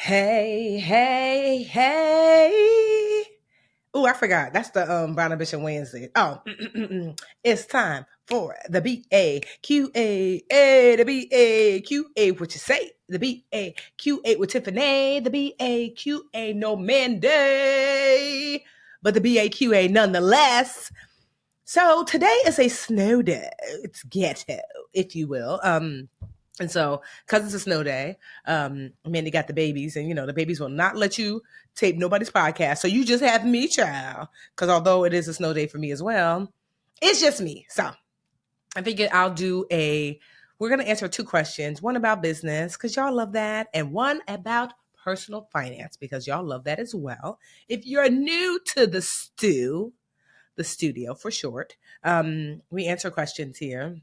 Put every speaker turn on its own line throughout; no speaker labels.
Hey, hey, hey. Oh, I forgot. That's the Brown Ambition Wednesday. Oh, it's time for the B-A-Q-A, the B-A-Q-A, what you say? The B-A-Q-A with Tiffany, the B-A-Q-A, no Monday, but the B-A-Q-A nonetheless. So today is a snow day. It's ghetto, if you will. And so, because it's a snow day, Mandy got the babies, and the babies will not let you tape nobody's podcast. So you just have me, child. Because although it is a snow day for me as well, it's just me. So I figured we're going to answer two questions, one about business, because y'all love that, and one about personal finance, because y'all love that as well. If you're new to the studio for short, we answer questions here.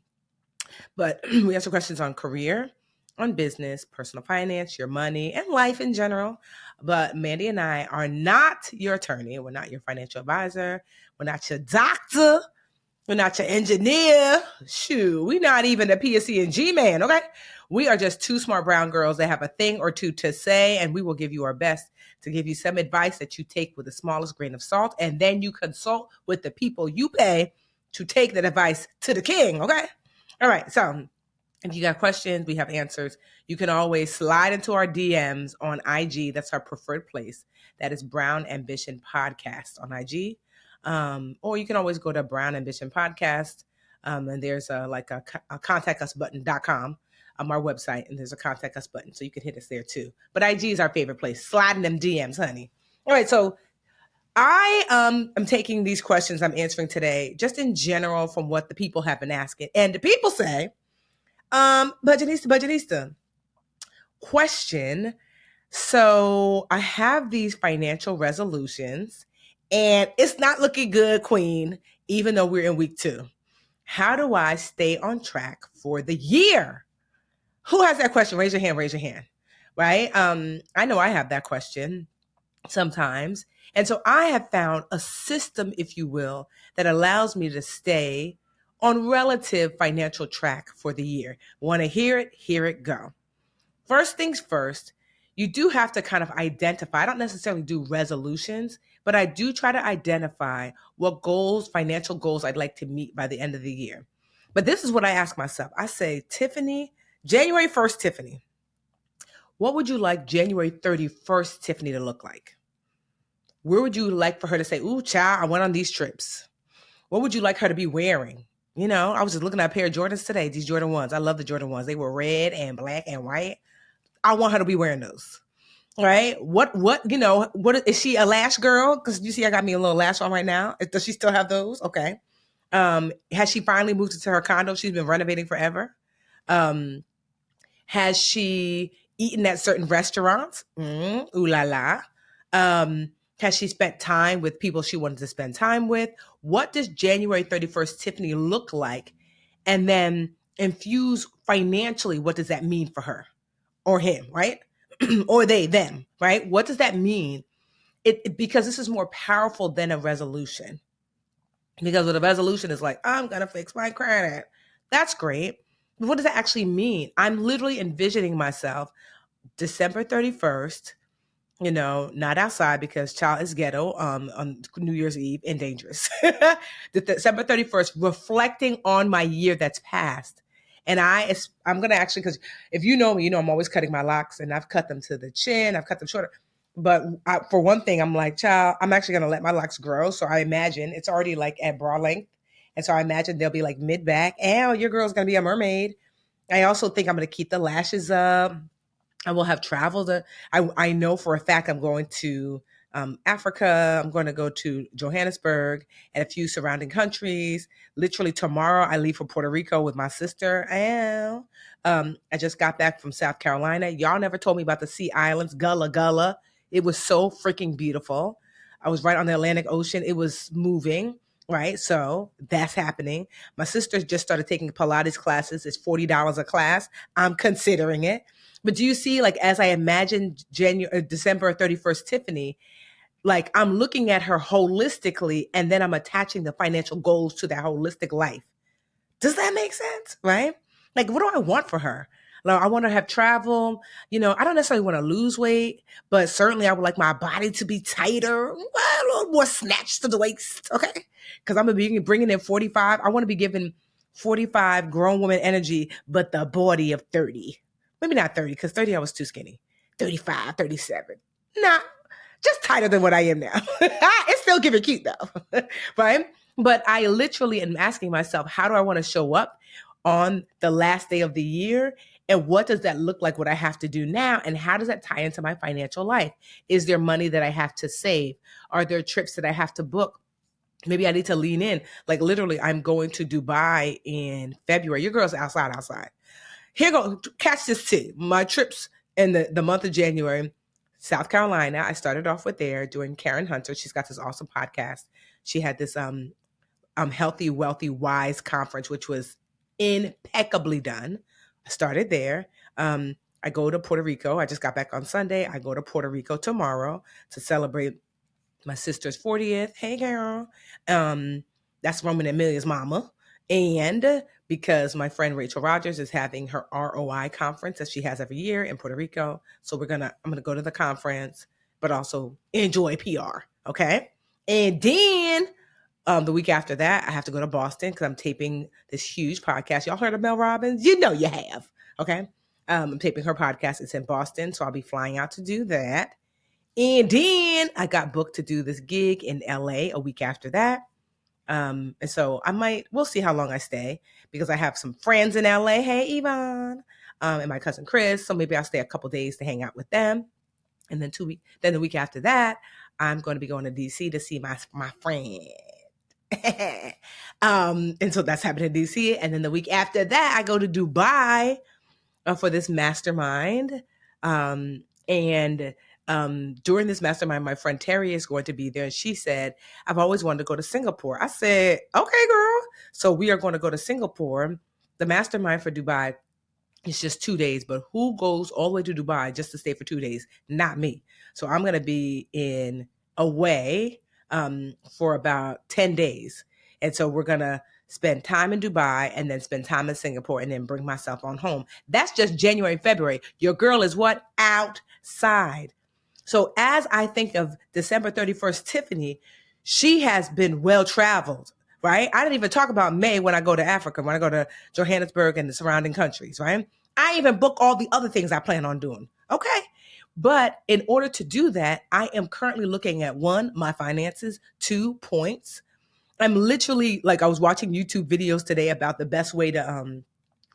But we answer questions on career, on business, personal finance, your money, and life in general. But Mandy and I are not your attorney. We're not your financial advisor. We're not your doctor. We're not your engineer. Shoot, we're not even a PSC&G man, okay? We are just two smart brown girls that have a thing or two to say, and we will give you our best to give you some advice that you take with the smallest grain of salt, and then you consult with the people you pay to take that advice to the king, okay? All right, so if you got questions, we have answers. You can always slide into our DMs on IG. That's our preferred place. That is Brown Ambition Podcast on IG. Or you can always go to Brown Ambition Podcast. And there's a contact us button.com, our website, and there's a contact us button. So you can hit us there too. But IG is our favorite place. Slide in them DMs, honey. All right, so I am taking these questions I'm answering today just in general from what the people have been asking. And the people say, Budgetnista, question. So I have these financial resolutions and it's not looking good, Queen, even though we're in week 2. How do I stay on track for the year? Who has that question? Raise your hand, right? I know I have that question sometimes. And so I have found a system, if you will, that allows me to stay on relative financial track for the year. Want to hear it? Here it go. First things first, you do have to kind of identify. I don't necessarily do resolutions, but I do try to identify what goals, financial goals I'd like to meet by the end of the year. But this is what I ask myself. I say, Tiffany, January 1st, Tiffany, what would you like January 31st, Tiffany, to look like? Where would you like for her to say, ooh, child, I went on these trips? What would you like her to be wearing? I was just looking at a pair of Jordans today, these Jordan 1s. I love the Jordan 1s. They were red and black and white. I want her to be wearing those. Right? What, is she a lash girl? Because you see, I got me a little lash on right now. Does she still have those? Okay. Has she finally moved into her condo? She's been renovating forever. Has she eaten at certain restaurants? Ooh la la. Has she spent time with people she wanted to spend time with? What does January 31st Tiffany look like? And then infuse financially, what does that mean for her or him, right? Or they, them, right? What does that mean? Because this is more powerful than a resolution. Because with a resolution is like, I'm going to fix my credit. That's great. But what does that actually mean? I'm literally envisioning myself December 31st, not outside because child is ghetto on New Year's Eve and dangerous. December 31st, reflecting on my year that's passed. And I'm going to actually, because if you know me, I'm always cutting my locks, and I've cut them to the chin. I've cut them shorter. But for one thing, I'm like, child, I'm actually going to let my locks grow. So I imagine it's already like at bra length. And so I imagine they'll be like mid-back. And your girl's going to be a mermaid. I also think I'm going to keep the lashes up. I will have traveled. I know for a fact I'm going to Africa. I'm going to go to Johannesburg and a few surrounding countries. Literally tomorrow, I leave for Puerto Rico with my sister. And I just got back from South Carolina. Y'all never told me about the Sea Islands, Gullah Gullah. It was so freaking beautiful. I was right on the Atlantic Ocean. It was moving. Right. So that's happening. My sister just started taking Pilates classes. It's $40 a class. I'm considering it. But do you see, like, as I imagine December 31st, Tiffany, like I'm looking at her holistically, and then I'm attaching the financial goals to that holistic life. Does that make sense? Right? Like, what do I want for her? I want to have travel. I don't necessarily want to lose weight, but certainly I would like my body to be tighter, a little more snatched to the waist, okay? Because I'm going to be bringing in 45. I want to be giving 45 grown woman energy, but the body of 30. Maybe not 30, because 30 I was too skinny. 35, 37. Nah, just tighter than what I am now. It's still giving cute though, right? But I literally am asking myself, how do I want to show up on the last day of the year? And what does that look like, what I have to do now? And how does that tie into my financial life? Is there money that I have to save? Are there trips that I have to book? Maybe I need to lean in. Like literally, I'm going to Dubai in February. Your girl's outside. Here go, catch this too. My trips in the month of January, South Carolina. I started off with there doing Karen Hunter. She's got this awesome podcast. She had this Healthy, Wealthy, Wise conference, which was impeccably done. I started there. I go to Puerto Rico. I just got back on Sunday. I go to Puerto Rico tomorrow to celebrate my sister's 40th. Hey, girl. That's Roman and Amelia's mama. And because my friend Rachel Rogers is having her ROI conference that she has every year in Puerto Rico. So I'm going to go to the conference, but also enjoy PR. Okay. And then the week after that, I have to go to Boston because I'm taping this huge podcast. Y'all heard of Mel Robbins? You know you have. Okay. I'm taping her podcast. It's in Boston. So I'll be flying out to do that. And then I got booked to do this gig in LA a week after that. And so we'll see how long I stay because I have some friends in LA. Hey, Yvonne, and my cousin Chris. So maybe I'll stay a couple days to hang out with them. And then the week after that, I'm going to be going to DC to see my friend. And so that's happening in DC. And then the week after that, I go to Dubai for this mastermind. During this mastermind, my friend Terry is going to be there. And she said, I've always wanted to go to Singapore. I said, okay, girl. So we are going to go to Singapore. The mastermind for Dubai is just 2 days, but who goes all the way to Dubai just to stay for 2 days? Not me. So I'm going to be away for about 10 days. And so we're going to spend time in Dubai and then spend time in Singapore and then bring myself on home. That's just January and February. Your girl is what? Outside. So as I think of December 31st, Tiffany, she has been well-traveled, right? I didn't even talk about May when I go to Africa, when I go to Johannesburg and the surrounding countries, right? I even book all the other things I plan on doing, okay? But in order to do that, I am currently looking at 1, my finances, 2, points. I'm literally, I was watching YouTube videos today about the best way to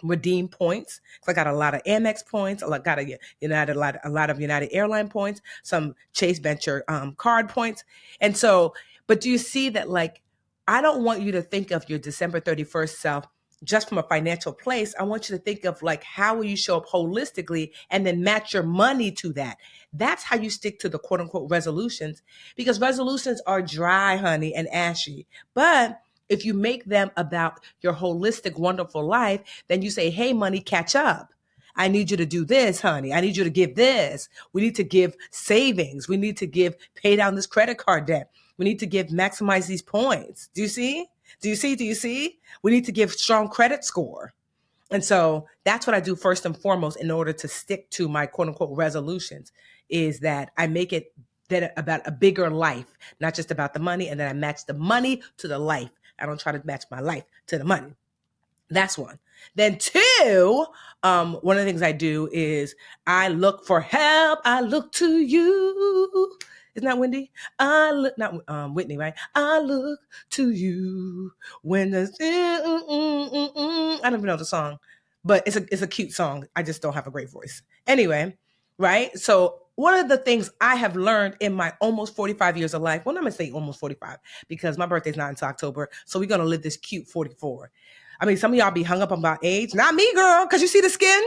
redeem points. So I got a lot of Amex points. I got a lot of United Airline points, some Chase Venture card points. And so, but do you see that I don't want you to think of your December 31st self just from a financial place. I want you to think of how will you show up holistically and then match your money to that. That's how you stick to the quote unquote resolutions, because resolutions are dry, honey, and ashy. But if you make them about your holistic, wonderful life, then you say, hey, money, catch up. I need you to do this, honey. I need you to give this. We need to give savings. We need to pay down this credit card debt. We need to maximize these points. Do you see? Do you see? We need to give strong credit score. And so that's what I do first and foremost in order to stick to my quote unquote resolutions, is that I make it about a bigger life, not just about the money. And then I match the money to the life. I don't try to match my life to the money. That's 1. Then 2, one of the things I do is I look for help. I look to you. Isn't that Wendy? Not Whitney, right? I look to you when I don't even know the song, but it's a cute song. I just don't have a great voice. Anyway, right? So one of the things I have learned in my almost 45 years of life, well, I'm going to say almost 45 because my birthday's not until October. So we're going to live this cute 44. I mean, some of y'all be hung up about age. Not me, girl, because you see the skin,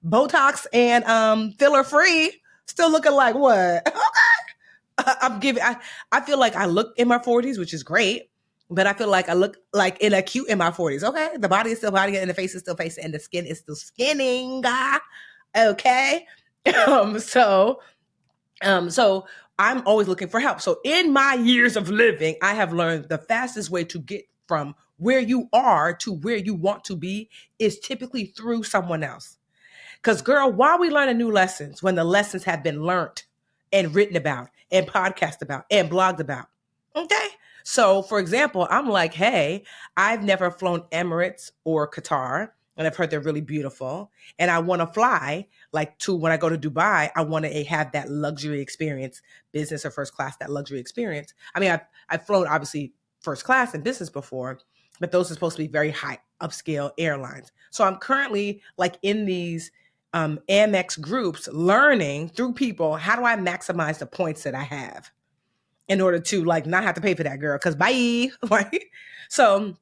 Botox and filler free, still looking like what? Okay. I feel like I look in my 40s, which is great, but I feel like I look like cute in my 40s. Okay. The body is still body and the face is still face and the skin is still skinning. Okay. So I'm always looking for help. So in my years of living, I have learned the fastest way to get from where you are to where you want to be is typically through someone else. Because, girl, why are we learning new lessons when the lessons have been learned and written about and podcast about and blogged about? Okay. So, for example, I'm like, hey, I've never flown Emirates or Qatar, and I've heard they're really beautiful. And I want to fly like to when I go to Dubai, I want to have that luxury experience, business or first class, that luxury experience. I mean, I've flown obviously first class and business before, but those are supposed to be very high upscale airlines. So I'm currently like in these Amex groups learning through people, how do I maximize the points that I have in order to like not have to pay for that, girl, because bye, right? So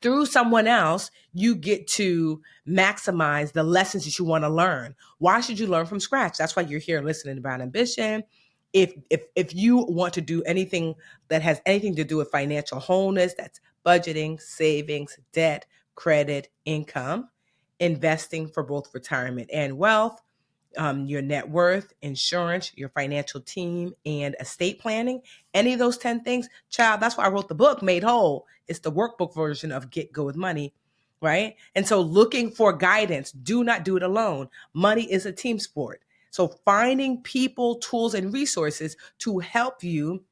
through someone else, you get to maximize the lessons that you want to learn. Why should you learn from scratch? That's why you're here listening about ambition. If you want to do anything that has anything to do with financial wholeness, that's budgeting, savings, debt, credit, income, investing for both retirement and wealth, your net worth, insurance, your financial team, and estate planning. Any of those 10 things, child, that's why I wrote the book, Made Whole. It's the workbook version of Get Good with Money, right? And so looking for guidance, do not do it alone. Money is a team sport. So finding people, tools, and resources to help you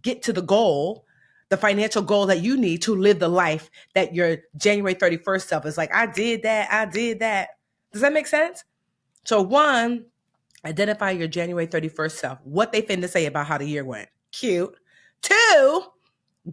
get to the goal, the financial goal that you need to live the life that your January 31st self is like, I did that. Does that make sense? So one, identify your January 31st self, what they finna say about how the year went. Cute. Two,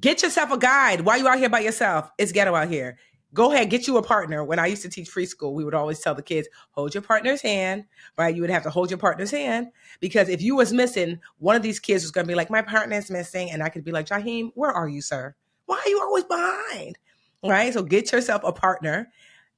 get yourself a guide. Why you out here by yourself? It's ghetto out here. Go ahead, get you a partner. When I used to teach preschool, we would always tell the kids, hold your partner's hand, right? You would have to hold your partner's hand because if you was missing, one of these kids was going to be like, my partner's missing. And I could be like, Jaheim, where are you, sir? Why are you always behind? Right? So get yourself a partner.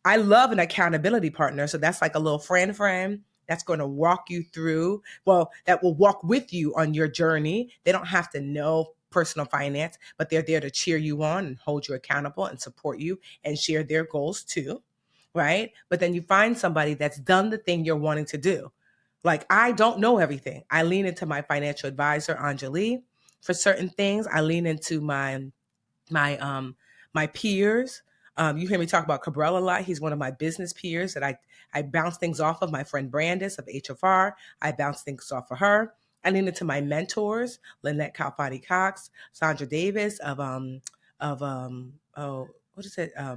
I love an accountability partner. So that's like a little friend that's going to walk you through, that will walk with you on your journey. They don't have to know personal finance, but they're there to cheer you on and hold you accountable and support you and share their goals too, right? But then you find somebody that's done the thing you're wanting to do. Like, I don't know everything. I lean into my financial advisor, Anjali, for certain things. I lean into my peers. You hear me talk about Cabral a lot. He's one of my business peers that I bounce things off of. My friend Brandis of HFR, I bounce things off of her. I lean into my mentors, Lynette Calfati Cox, Sandra Davis of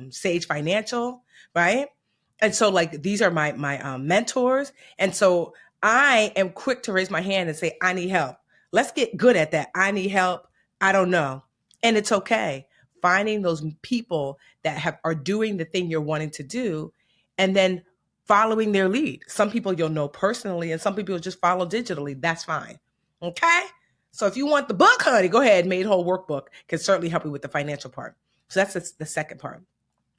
Sage Financial, right? And so like these are my mentors. And so I am quick to raise my hand and say, I need help. Let's get good at that. I need help. I don't know. And it's okay. Finding those people that are doing the thing you're wanting to do and then following their lead. Some people you'll know personally and some people you'll just follow digitally. That's fine. Okay? So if you want the book, honey, go ahead. Made Whole Workbook can certainly help you with the financial part. So that's the second part.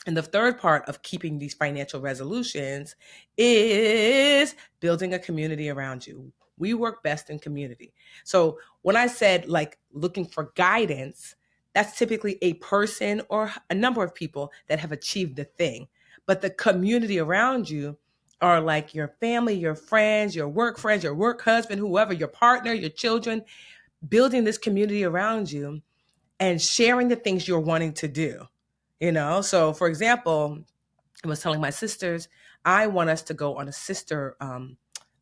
And the third part of keeping these financial resolutions is building a community around you. We work best in community. So when I said like looking for guidance, that's typically a person or a number of people that have achieved the thing. But the community around you are like your family, your friends, your work husband, whoever, your partner, your children, building this community around you and sharing the things you're wanting to do. You know, so for example, I was telling my sisters, I want us to go on a sister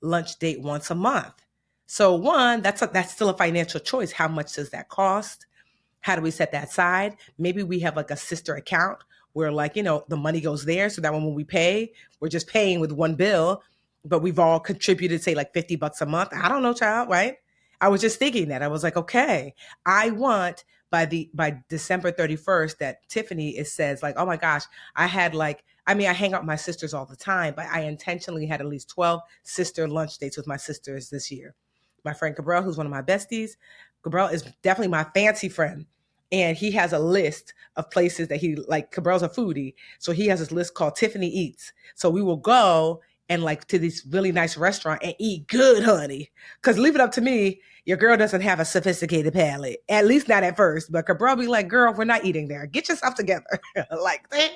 lunch date once a month. So one, that's still a financial choice. How much does that cost? How do we set that aside? Maybe we have like a sister account where like, you know, the money goes there so that when we pay, we're just paying with one bill, but we've all contributed, say like $50 a month. I don't know, child, right? I was just thinking that. I was like, okay, I want by December 31st that Tiffany says like, oh my gosh, I hang out with my sisters all the time, but I intentionally had at least 12 sister lunch dates with my sisters this year. My friend Cabral, who's one of my besties, Cabral is definitely my fancy friend. And he has a list of places that he like. Cabral's a foodie. So he has this list called Tiffany Eats. So we will go and like to this really nice restaurant and eat good, honey. Because leave it up to me, your girl doesn't have a sophisticated palate. At least not at first. But Cabral be like, girl, we're not eating there. Get yourself together. Like, damn.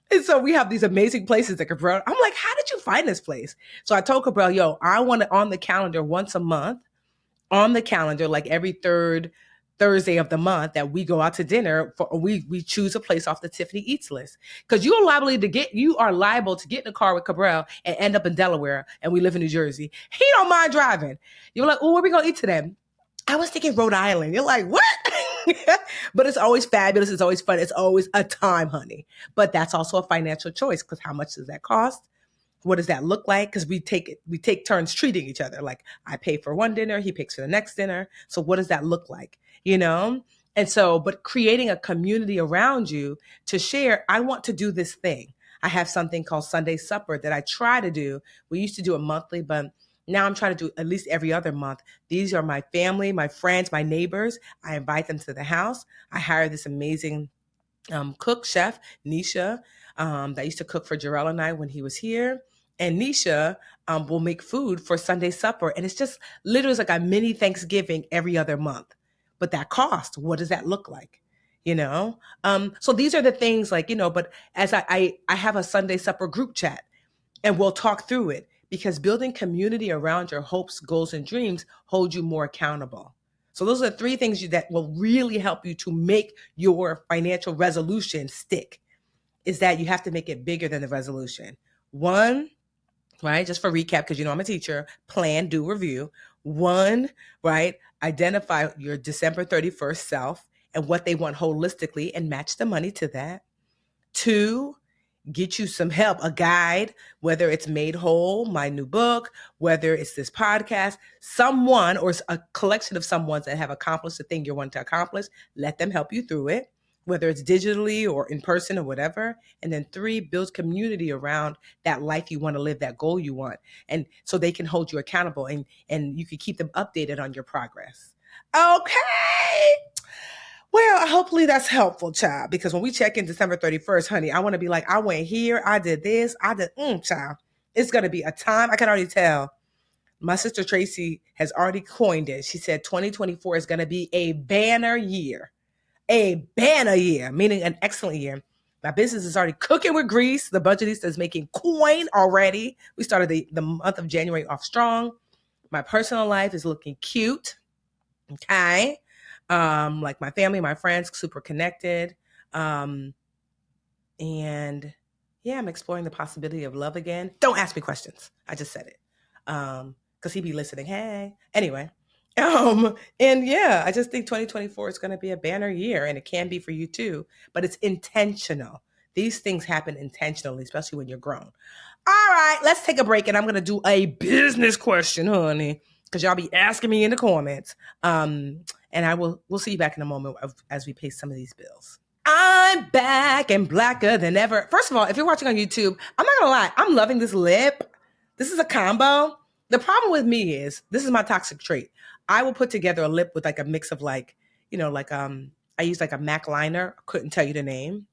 And so we have these amazing places that Cabral, I'm like, how did you find this place? So I told Cabral, yo, I want it on the calendar once a month, on the calendar, like every third Thursday of the month that we go out to dinner for, we choose a place off the Tiffany Eats list. Because you are liable to get in a car with Cabral and end up in Delaware, and we live in New Jersey. He don't mind driving. You're like, oh, where we gonna eat today? I was thinking Rhode Island. You're like, what? But it's always fabulous. It's always fun. It's always a time, honey. But that's also a financial choice, because how much does that cost? What does that look like? Because we take turns treating each other. Like, I pay for one dinner, he pays for the next dinner. So what does that look like? And so, but creating a community around you to share, I want to do this thing. I have something called Sunday Supper that I try to do. We used to do it monthly, but now I'm trying to do at least every other month. These are my family, my friends, my neighbors. I invite them to the house. I hire this amazing cook, chef, Nisha, that used to cook for Jarrell and I when he was here. And Nisha will make food for Sunday supper. And it's just literally like a mini Thanksgiving every other month. But that cost, what does that look like? So these are the things but as I have a Sunday supper group chat, and we'll talk through it, because building community around your hopes, goals, and dreams hold you more accountable. So those are the three things that will really help you to make your financial resolution stick, is that you have to make it bigger than the resolution. One, right? Just for recap, because I'm a teacher, plan, do, review. One, right? Identify your December 31st self and what they want holistically and match the money to that. Two, get you some help, a guide, whether it's Made Whole, my new book, whether it's this podcast, someone or a collection of someones that have accomplished the thing you want to accomplish. Let them help you through it, whether it's digitally or in person or whatever. And then three, build community around that life you want to live, that goal you want. And so they can hold you accountable, and you can keep them updated on your progress. Okay. Well, hopefully that's helpful, child, because when we check in December 31st, honey, I want to be like, I went here, I did this, I did, child. It's going to be a time. I can already tell. My sister Tracy has already coined it. She said 2024 is going to be a banner year. A banner year, meaning an excellent year. My business is already cooking with grease. The Budgetnista is making coin already. We started the month of January off strong. My personal life is looking cute. Okay. Like my family, my friends, super connected. And yeah, I'm exploring the possibility of love again. Don't ask me questions. I just said it. Cause he'd be listening. Hey, anyway. And yeah, I just think 2024 is going to be a banner year, and it can be for you too, but it's intentional. These things happen intentionally, especially when you're grown. All right, let's take a break, and I'm going to do a business question, honey, because y'all be asking me in the comments. And we'll see you back in a moment as we pay some of these bills. I'm back and blacker than ever. First of all, if you're watching on YouTube, I'm not gonna lie, I'm loving this lip. This is a combo. The problem with me is, this is my toxic trait. I will put together a lip with like a mix of I use like a MAC liner. I couldn't tell you the name.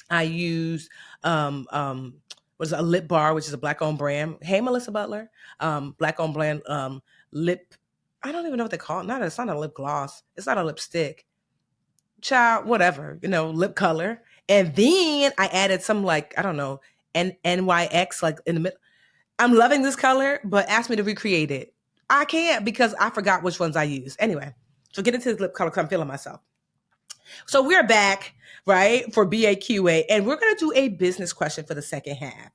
I use a lip bar, which is a Black-owned brand. Hey, Melissa Butler. Black-owned brand lip. I don't even know what they call it. It's not a lip gloss. It's not a lipstick. Child, whatever, lip color. And then I added some NYX in the middle. I'm loving this color, but ask me to recreate it. I can't, because I forgot which ones I used. Anyway, so get into this lip color because I'm feeling myself. So we're back, right, for BAQA, and we're going to do a business question for the second half.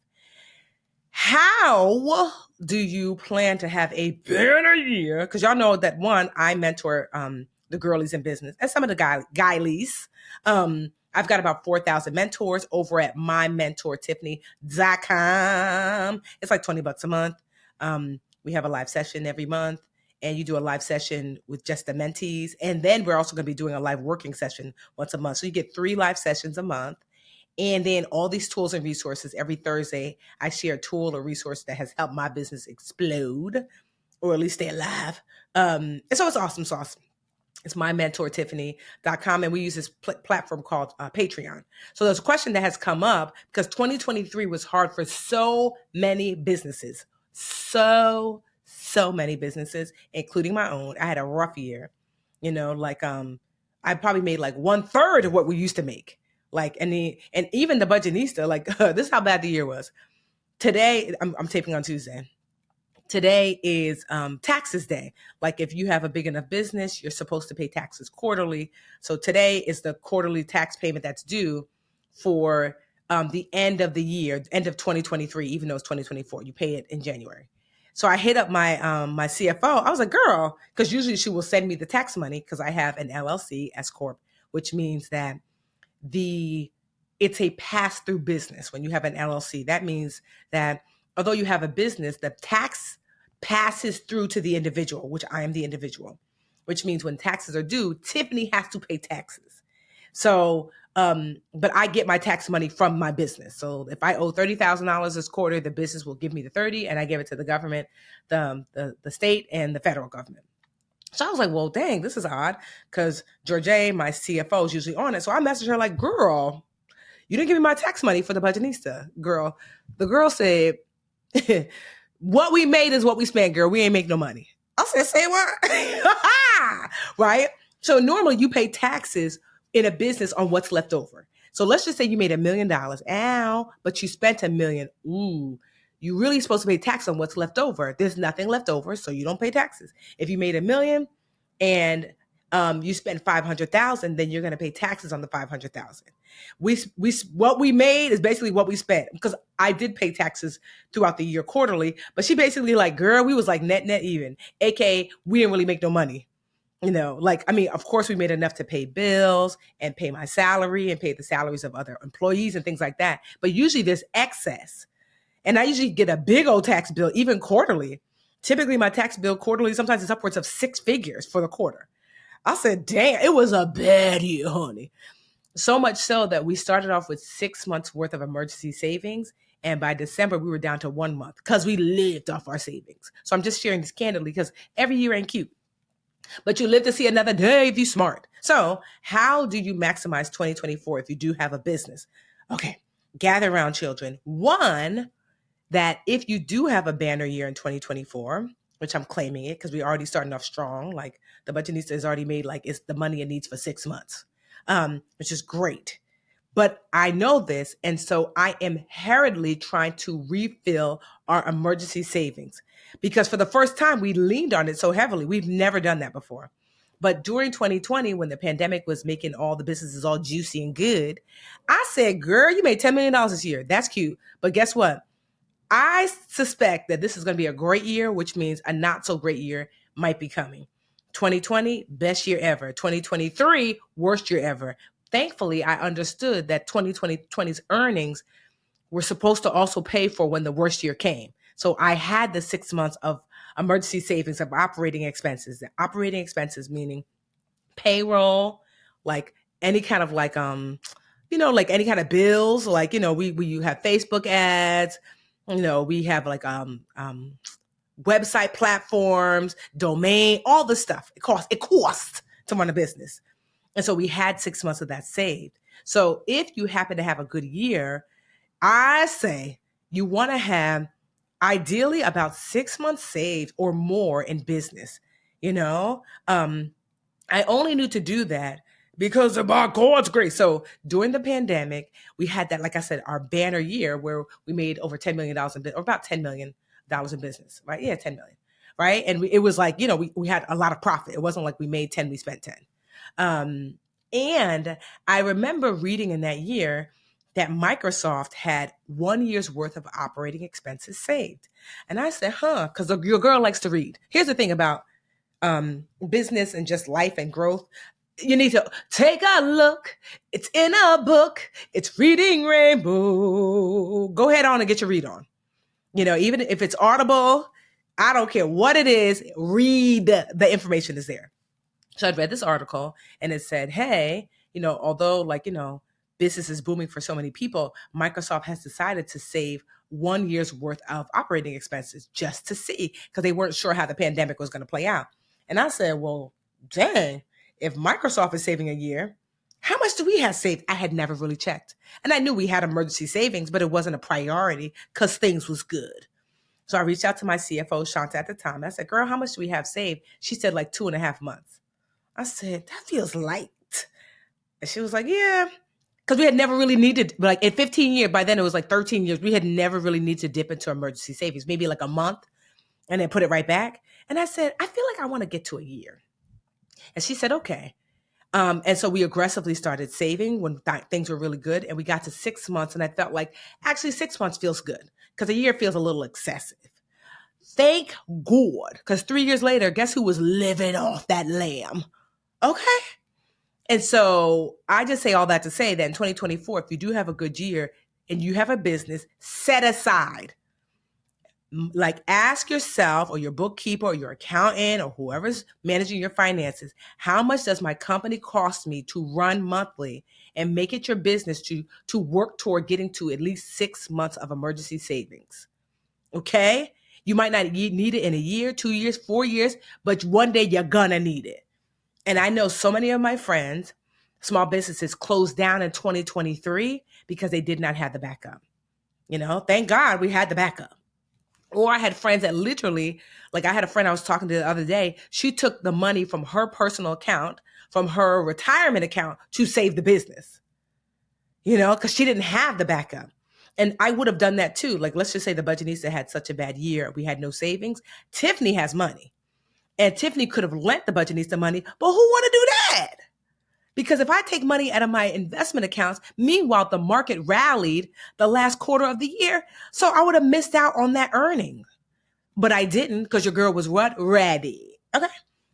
How do you plan to have a better year? Because y'all know that, one, I mentor the girlies in business and some of the guilies. I've got about 4,000 mentors over at mymentortiffany.com. It's like $20 a month. We have a live session every month, and you do a live session with just the mentees. And then we're also going to be doing a live working session once a month. So you get 3 live sessions a month. And then all these tools and resources. Every Thursday, I share a tool or resource that has helped my business explode, or at least stay alive. And so it's awesome sauce. It's mymentortiffany.com, and we use this platform called Patreon. So there's a question that has come up because 2023 was hard for so many businesses. So many businesses, including my own. I had a rough year. I probably made like 1/3 of what we used to make. And even the Budgetnista, this is how bad the year was. Today, I'm taping on Tuesday. today is taxes day. Like if you have a big enough business, you're supposed to pay taxes quarterly. So today is the quarterly tax payment that's due for the end of the year, end of 2023, even though it's 2024. You pay it in January. So I hit up my CFO. I was like, girl, because usually she will send me the tax money because I have an LLC S corp, which means that it's a pass-through business. When you have an LLC, that means that although you have a business, the tax passes through to the individual, which I am the individual, which means when taxes are due, Tiffany has to pay taxes. So, but I get my tax money from my business. So if I owe $30,000 this quarter, the business will give me the 30, and I give it to the government, the state, and the federal government. So I was like, well, dang, this is odd, because Georgie, my CFO, is usually on it. So I messaged her like, girl, you didn't give me my tax money for the Budgetnista. Girl, the girl said, what we made is what we spent, girl. We ain't make no money. I said, say what? Right? So normally you pay taxes in a business on what's left over. So let's just say you made $1 million. Ow, but you spent $1 million. Ooh, you're really supposed to pay tax on what's left over. There's nothing left over, so you don't pay taxes. If you made $1 million and you spend 500,000, then you're going to pay taxes on the 500,000. What we made is basically what we spent, because I did pay taxes throughout the year quarterly, but she basically like, girl, we was like net even, aka we didn't really make no money. You know, like, I mean, of course we made enough to pay bills and pay my salary and pay the salaries of other employees and things like that. But usually there's excess. And I usually get a big old tax bill, even quarterly. Typically my tax bill quarterly, sometimes it's upwards of 6 figures for the quarter. I said, damn, it was a bad year, honey. So much so that we started off with 6 months worth of emergency savings. And by December, we were down to 1 month because we lived off our savings. So I'm just sharing this candidly because every year ain't cute. But you live to see another day if you're smart. So how do you maximize 2024 if you do have a business? Okay, gather around, children. One, that if you do have a banner year in 2024, which I'm claiming it because we're already starting off strong, like the Budgetnista has already made like it's the money it needs for 6 months, which is great. But I know this, and so I am hurriedly trying to refill our emergency savings because for the first time, we leaned on it so heavily. We've never done that before. But during 2020, when the pandemic was making all the businesses all juicy and good, I said, girl, you made $10 million this year. That's cute. But guess what? I suspect that this is going to be a great year, which means a not so great year might be coming. 2020, best year ever. 2023, worst year ever. Thankfully, I understood that 2020's earnings were supposed to also pay for when the worst year came. So I had the 6 months of emergency savings of operating expenses. The operating expenses meaning payroll, like any kind of like like any kind of bills, like we have Facebook ads, we have like website platforms, domain, all the stuff. It costs to run a business. And so we had 6 months of that saved. So if you happen to have a good year, I say you want to have ideally about 6 months saved or more in business. I only knew to do that because of our God's grace. So during the pandemic, we had that, like I said, our banner year where we made over $10 million or about $10 million in business, right? Yeah, 10 million, right? And it was like, we had a lot of profit. It wasn't like we made 10, we spent 10. And I remember reading in that year that Microsoft had 1 year's worth of operating expenses saved. And I said, because your girl likes to read. Here's the thing about business and just life and growth. You need to take a look. It's in a book. It's Reading Rainbow. Go ahead on and get your read on. Even if it's Audible, I don't care what it is, read. The information is there. So I'd read this article and it said, hey, although business is booming for so many people, Microsoft has decided to save 1 year's worth of operating expenses just to see, because they weren't sure how the pandemic was going to play out. And I said, well, dang, if Microsoft is saving a year, how much do we have saved? I had never really checked. And I knew we had emergency savings, but it wasn't a priority because things was good. So I reached out to my CFO, Shanta, at the time. I said, girl, how much do we have saved? She said like 2.5 months. I said, that feels light. And she was like, yeah, because we had never really needed, like in 15 years, by then it was like 13 years, we had never really needed to dip into emergency savings, maybe like a month. and then put it right back. And I said, I feel like I want to get to a year. And she said, okay. And so we aggressively started saving when things were really good. And we got to 6 months. And I felt like actually 6 months feels good because a year feels a little excessive. Thank God. Because 3 years later, guess who was living off that lamb? Okay. And so I just say all that to say that in 2024, if you do have a good year and you have a business, set aside, like ask yourself or your bookkeeper or your accountant or whoever's managing your finances, how much does my company cost me to run monthly, and make it your business to work toward getting to at least 6 months of emergency savings. Okay? You might not need it in a year, 2 years, 4 years, but one day you're gonna need it. And I know so many of my friends, small businesses closed down in 2023 because they did not have the backup. Thank God we had the backup. Or I had friends that literally, like I had a friend I was talking to the other day, she took the money from her personal account, from her retirement account to save the business, because she didn't have the backup. And I would have done that too. Like, let's just say the Budgetnista had such a bad year. We had no savings. Tiffany has money. And Tiffany could have lent the Budgetnista money, but who want to do that? Because if I take money out of my investment accounts, meanwhile, the market rallied the last quarter of the year, so I would have missed out on that earning. But I didn't, because your girl was what? Ready. Okay.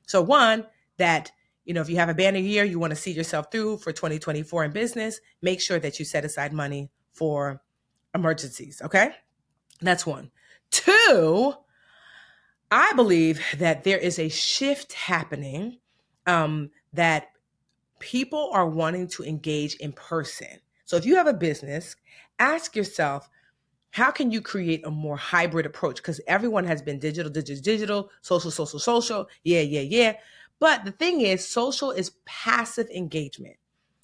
So one, that, if you have a banner year, you want to see yourself through for 2024 in business, make sure that you set aside money for emergencies. Okay. That's one. Two, I believe that there is a shift happening, that people are wanting to engage in person. So if you have a business, ask yourself, how can you create a more hybrid approach? Because everyone has been digital, social. Yeah. But the thing is, social is passive engagement,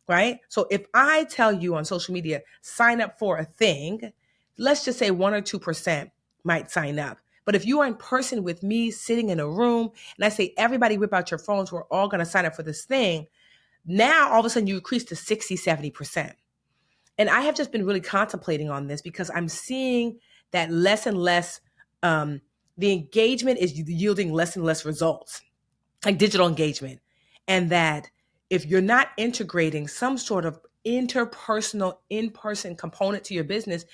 right? So if I tell you on social media, sign up for a thing, let's just say 1 or 2% might sign up. But if you are in person with me sitting in a room and I say, everybody whip out your phones, we're all going to sign up for this thing, now, all of a sudden, you increase to 60, 70%. And I have just been really contemplating on this because I'm seeing that less and less, the engagement is yielding less and less results, like digital engagement. And that if you're not integrating some sort of interpersonal, in-person component to your business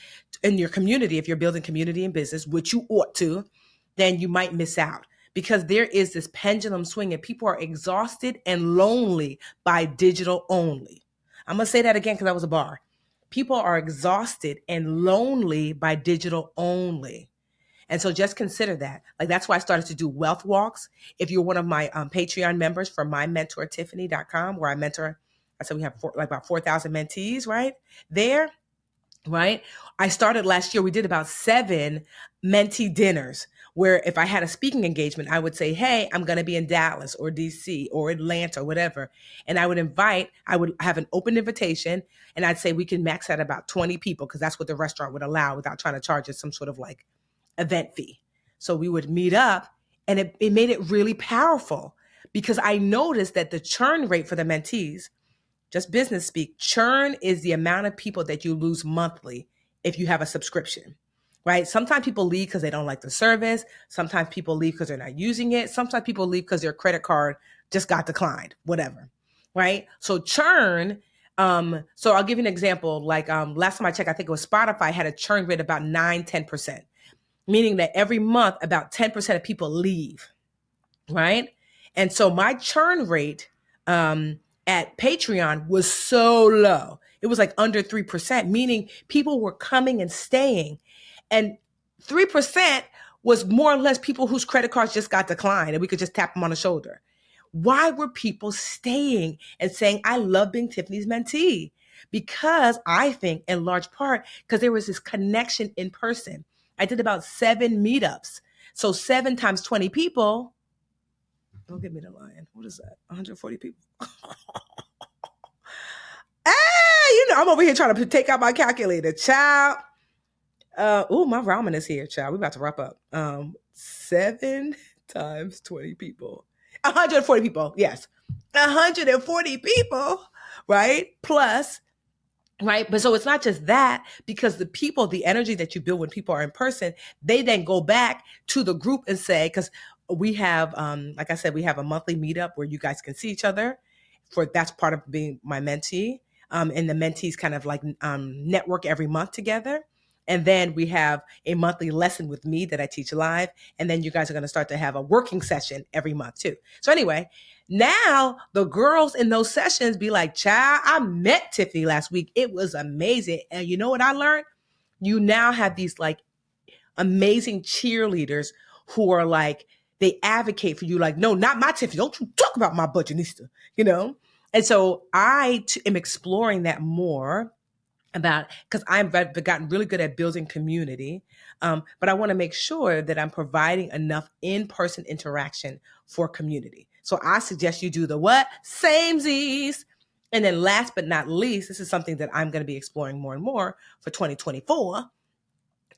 and your community, if you're building community and business, which you ought to, then you might miss out. Because there is this pendulum swing and people are exhausted and lonely by digital only. I'm going to say that again because that was a bar. People are exhausted and lonely by digital only. And so just consider that. Like, that's why I started to do wealth walks. If you're one of my Patreon members for mymentortiffany.com, where I said we have about 4,000 mentees, right? There, right? I started last year, we did about 7 mentee dinners where if I had a speaking engagement, I would say, hey, I'm going to be in Dallas or DC or Atlanta or whatever. And I would have an open invitation and I'd say we can max at about 20 people because that's what the restaurant would allow without trying to charge us some sort of like event fee. So we would meet up and it made it really powerful because I noticed that the churn rate for the mentees, just business speak, churn is the amount of people that you lose monthly if you have a subscription, right? Sometimes people leave because they don't like the service. Sometimes people leave because they're not using it. Sometimes people leave because their credit card just got declined, whatever, right? So churn, so I'll give you an example. Like last time I checked, I think it was Spotify had a churn rate about 9-10%, meaning that every month about 10% of people leave, right? And so my churn rate, at Patreon was so low. It was like under 3%, meaning people were coming and staying. And 3% was more or less people whose credit cards just got declined and we could just tap them on the shoulder. Why were people staying and saying, I love being Tiffany's mentee? Because I think in large part, because there was this connection in person. I did about 7 meetups. So 7 times 20 people, don't give me the line. What is that? 140 people. I'm over here trying to take out my calculator, child. My ramen is here, child. We're about to wrap up. 7 times 20 people. 140 people, yes. 140 people, right? Plus Right. But so it's not just that, because the people, the energy that you build when people are in person, they then go back to the group and say, because we have, like I said, we have a monthly meetup where you guys can see each other. That's part of being my mentee. And the mentees kind of like network every month together. And then we have a monthly lesson with me that I teach live. And then you guys are going to start to have a working session every month too. So anyway, now the girls in those sessions be like, child, I met Tiffany last week. It was amazing. And you know what I learned? You now have these like amazing cheerleaders who are like, they advocate for you. Like, no, not my Tiffany. Don't you talk about my Budgetnista, you know? And so I am exploring that more about, because I've gotten really good at building community, but I want to make sure that I'm providing enough in-person interaction for community. So I suggest you do the what? Samesies. And then last but not least, this is something that I'm going to be exploring more and more for 2024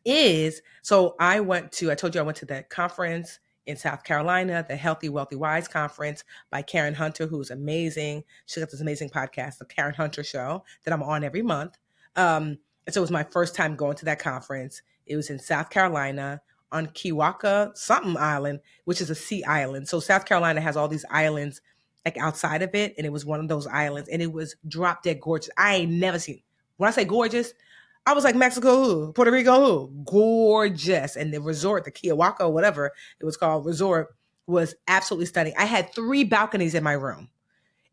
is, so I told you I went to that conference in South Carolina, the Healthy, Wealthy, Wise conference by Karen Hunter, who's amazing. She got this amazing podcast, the Karen Hunter Show, that I'm on every month. And so it was my first time going to that conference. It was in South Carolina on Kiwaka something island, which is a sea island. So South Carolina has all these islands like outside of it. And it was one of those islands, and it was drop dead gorgeous. I ain't never seen, when I say gorgeous, I was like, Mexico who? Puerto Rico who? Gorgeous. And the resort, the Kiwaka or whatever it was called, resort, was absolutely stunning. I had 3 balconies in my room.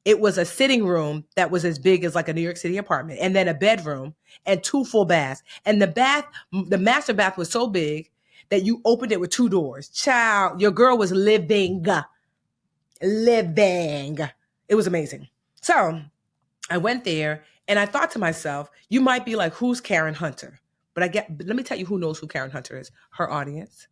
It was a sitting room that was as big as like a New York City apartment, and then a bedroom and 2 full baths. And the master bath was so big that you opened it with 2 doors. Child, your girl was living. It was amazing. So I went there and I thought to myself, you might be like, who's Karen Hunter? But let me tell you who knows who Karen Hunter is, her audience.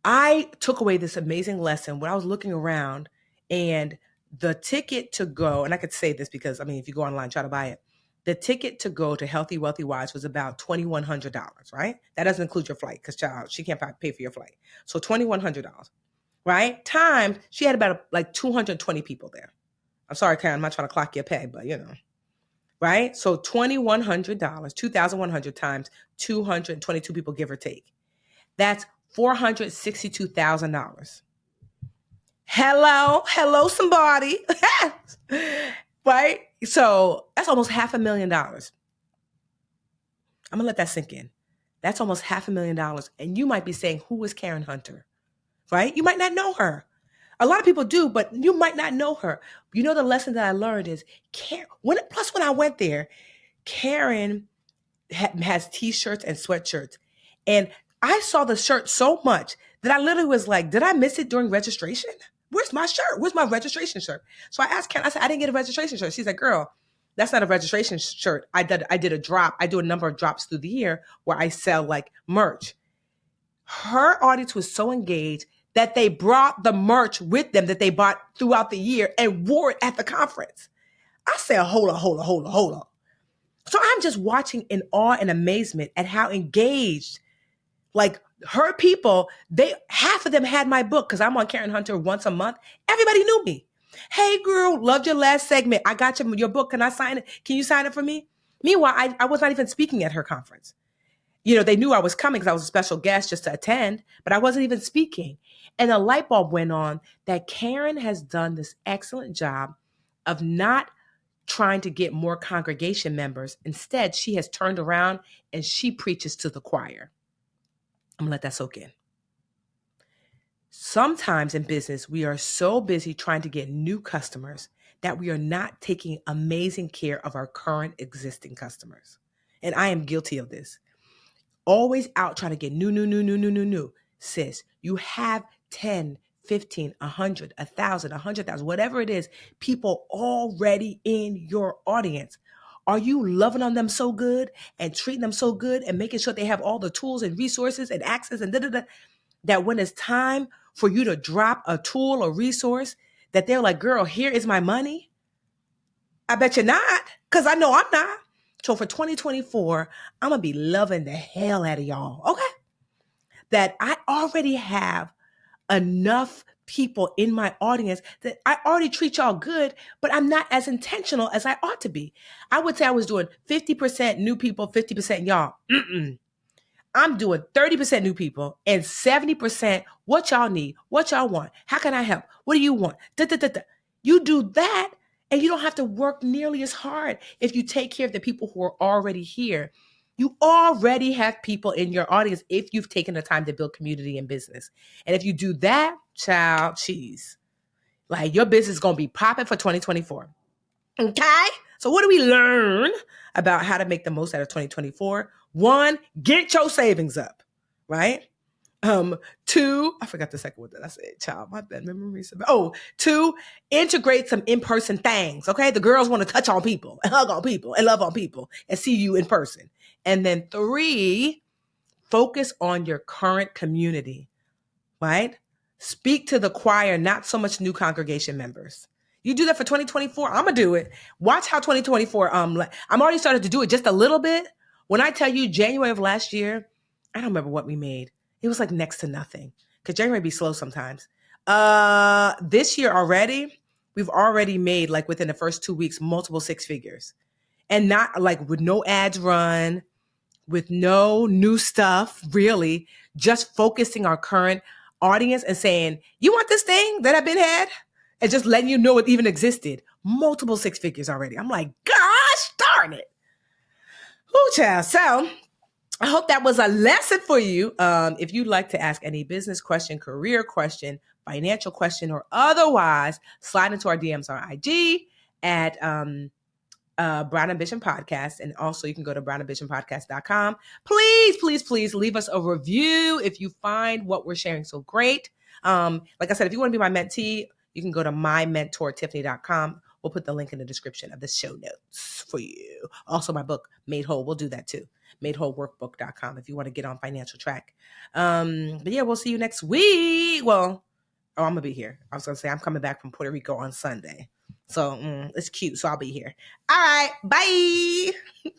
I took away this amazing lesson when I was looking around, and the ticket to go, and I could say this because, I mean, if you go online, try to buy it. The ticket to go to Healthy, Wealthy, Wise was about $2,100, right? That doesn't include your flight because, child, she can't pay for your flight. So $2,100, right? Times, she had about like 220 people there. I'm sorry, Karen, I'm not trying to clock your pay, but you know, right? So $2,100, 2,100 times 222 people, give or take. That's $462,000. Hello, somebody. Right? So that's almost $500,000. I'm gonna let that sink in. That's almost $500,000. And you might be saying, who is Karen Hunter? Right? You might not know her. A lot of people do, but you might not know her. You know, the lesson that I learned is, when I went there, Karen has t-shirts and sweatshirts. And I saw the shirt so much that I literally was like, did I miss it during registration? Where's my shirt? Where's my registration shirt? So I asked Karen, I said, I didn't get a registration shirt. She's like, girl, that's not a registration shirt. I did a drop. I do a number of drops through the year where I sell like merch. Her audience was so engaged that they brought the merch with them that they bought throughout the year and wore it at the conference. I said, hold on. So I'm just watching in awe and amazement at how engaged, like her people, half of them had my book because I'm on Karen Hunter once a month. Everybody knew me. Hey girl, loved your last segment. I got your book. Can I sign it? Can you sign it for me? Meanwhile, I was not even speaking at her conference. You know, they knew I was coming because I was a special guest just to attend, but I wasn't even speaking. And a light bulb went on that Karen has done this excellent job of not trying to get more congregation members. Instead, she has turned around and she preaches to the choir. I'm gonna let that soak in. Sometimes in business, we are so busy trying to get new customers that we are not taking amazing care of our current existing customers. And I am guilty of this. Always out trying to get new. Sis, you have 10, 15, 100, 1,000, 100,000, whatever it is, people already in your audience. Are you loving on them so good and treating them so good and making sure they have all the tools and resources and access and that when it's time for you to drop a tool or resource, that they're like, girl, here is my money? I bet you're not, because I know I'm not. So for 2024, I'm going to be loving the hell out of y'all, okay? That I already have enough people in my audience that I already treat y'all good, but I'm not as intentional as I ought to be. I would say I was doing 50% new people, 50% y'all. I'm doing 30% new people and 70% what y'all need, what y'all want. How can I help? What do you want? Da, da, da, da. You do that and you don't have to work nearly as hard if you take care of the people who are already here. You already have people in your audience if you've taken the time to build community and business. And if you do that, child, cheese. Like your business is going to be popping for 2024. Okay? So what do we learn about how to make the most out of 2024? 1, get your savings up, right? 2, I forgot the second one that I said, child, my bad memories. 2, integrate some in-person things, okay? The girls want to touch on people and hug on people and love on people and see you in person. And then 3, focus on your current community, right? Speak to the choir, not so much new congregation members. You do that for 2024, I'm going to do it. Watch how 2024, I'm already started to do it just a little bit. When I tell you January of last year, I don't remember what we made. It was like next to nothing because January be slow sometimes. This year already, we've already made like within the first 2 weeks, multiple 6 figures and not like with no ads run, with no new stuff, really, just focusing our current audience and saying, you want this thing that I've been had? And just letting you know it even existed. Multiple 6 figures already. I'm like, gosh darn it. Ooh, child. So I hope that was a lesson for you. If you'd like to ask any business question, career question, financial question, or otherwise, slide into our DMs on IG at Brown Ambition Podcast. And also you can go to brownambitionpodcast.com. Please, please, please leave us a review if you find what we're sharing so great. Like I said, if you want to be my mentee, you can go to mymentortiffany.com. We'll put the link in the description of the show notes for you. Also my book, Made Whole, we'll do that too. MadeWholeWorkbook.com if you want to get on financial track. But yeah, we'll see you next week. Well, I'm going to be here. I was going to say I'm coming back from Puerto Rico on Sunday. So it's cute. So I'll be here. All right. Bye.